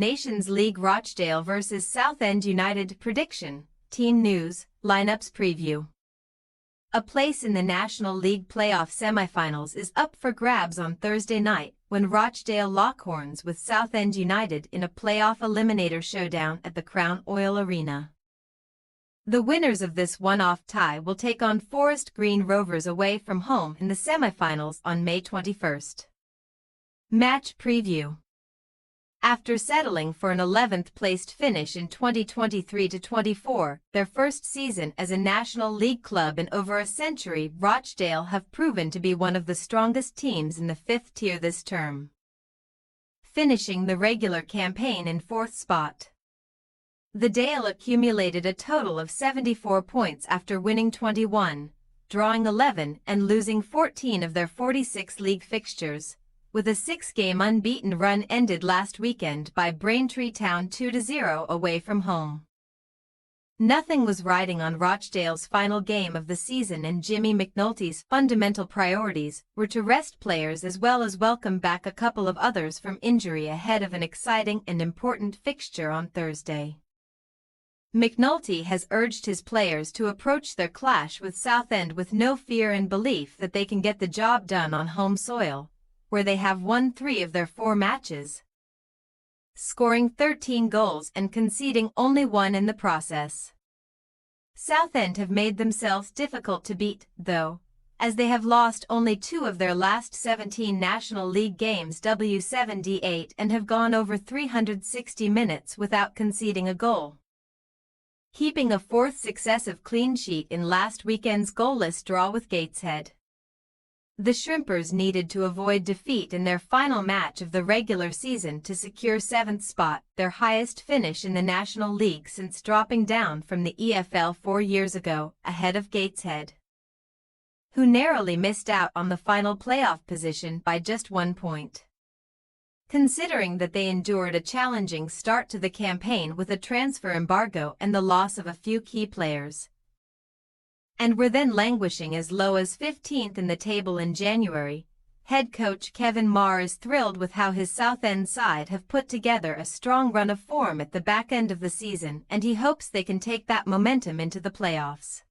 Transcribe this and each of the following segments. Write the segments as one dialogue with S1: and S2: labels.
S1: Nations League Rochdale vs Southend United prediction, team news, lineups preview. A place in the National League playoff semi-finals is up for grabs on Thursday night when Rochdale lock horns with Southend United in a playoff eliminator showdown at the Crown Oil Arena. The winners of this one-off tie will take on Forest Green Rovers away from home in the semi-finals on May 21st. Match preview. After settling for an 11th-placed finish in 2023-24, their first season as a National League club in over a century, Rochdale have proven to be one of the strongest teams in the fifth tier this term, finishing the regular campaign in fourth spot. The Dale accumulated a total of 74 points after winning 21, drawing 11 and losing 14 of their 46 league fixtures, with a 6-game unbeaten run ended last weekend by Braintree Town 2-0 away from home. Nothing was riding on Rochdale's final game of the season, and Jimmy McNulty's fundamental priorities were to rest players as well as welcome back a couple of others from injury ahead of an exciting and important fixture on Thursday. McNulty has urged his players to approach their clash with Southend with no fear and belief that they can get the job done on home soil, where they have won 3 of their 4 matches, scoring 13 goals and conceding only 1 in the process. Southend have made themselves difficult to beat, though, as they have lost only 2 of their last 17 National League games W7-D8 and have gone over 360 minutes without conceding a goal, keeping a 4th successive clean sheet in last weekend's goalless draw with Gateshead. The Shrimpers needed to avoid defeat in their final match of the regular season to secure 7th spot, their highest finish in the National League since dropping down from the EFL 4 years ago, ahead of Gateshead, who narrowly missed out on the final playoff position by just 1 point. Considering that they endured a challenging start to the campaign with a transfer embargo and the loss of a few key players, and were then languishing as low as 15th in the table in January, head coach Kevin Marr is thrilled with how his Southend side have put together a strong run of form at the back end of the season, and he hopes they can take that momentum into the playoffs.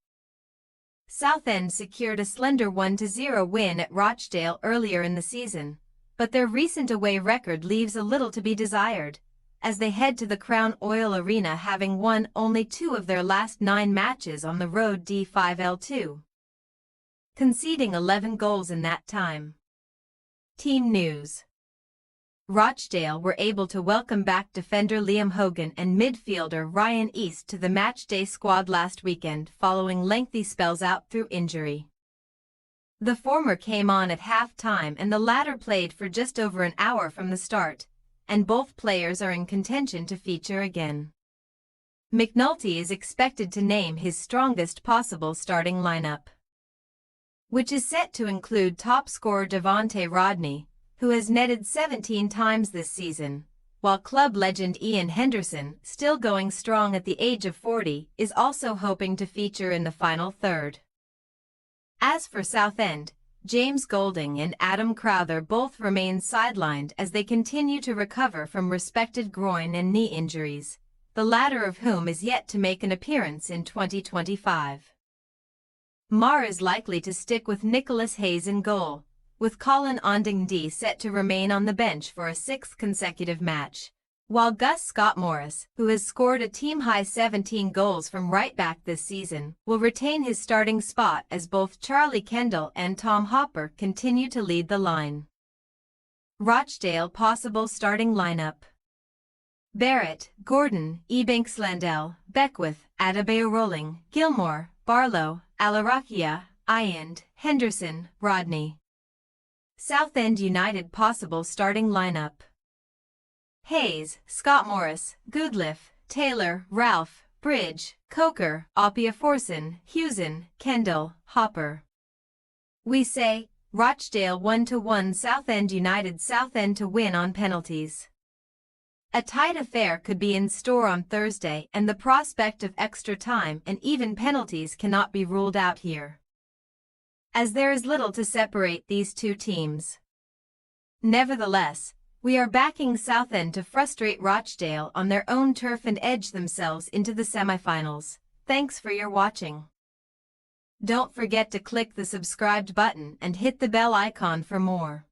S1: Southend secured a slender 1-0 win at Rochdale earlier in the season, but their recent away record leaves a little to be desired, as they head to the Crown Oil Arena having won only 2 of their last 9 matches on the road D5L2, conceding 11 goals in that time. Team news. Rochdale were able to welcome back defender Liam Hogan and midfielder Ryan East to the matchday squad last weekend following lengthy spells out through injury. The former came on at half-time and the latter played for just over an hour from the start, and both players are in contention to feature again. McNulty is expected to name his strongest possible starting lineup, which is set to include top scorer Devontae Rodney, who has netted 17 times this season, while club legend Ian Henderson, still going strong at the age of 40, is also hoping to feature in the final third. As for Southend, James Golding and Adam Crowther both remain sidelined as they continue to recover from respected groin and knee injuries, the latter of whom is yet to make an appearance in 2025. Marr is likely to stick with Nicholas Hayes in goal, with Colin Ondingdee set to remain on the bench for a 6th consecutive match, while Gus Scott-Morris, who has scored a team-high 17 goals from right-back this season, will retain his starting spot as both Charlie Kendall and Tom Hopper continue to lead the line. Rochdale possible starting lineup: Barrett, Gordon, Ebanks-Landell, Beckwith, Adebayo Rolling, Gilmore, Barlow, Alarakia, Iand, Henderson, Rodney. Southend United possible starting lineup: Hayes, Scott-Morris, Goodliff, Taylor, Ralph, Bridge, Coker, Opiaforson, Hewson, Kendall, Hopper. We say, Rochdale 1-1 Southend United. Southend to win on penalties. A tight affair could be in store on Thursday, and the prospect of extra time and even penalties cannot be ruled out here, as there is little to separate these two teams. Nevertheless, We are backing Southend to frustrate Rochdale on their own turf and edge themselves into the semi-finals. Thanks for your watching. Don't forget to click the subscribed button and hit the bell icon for more.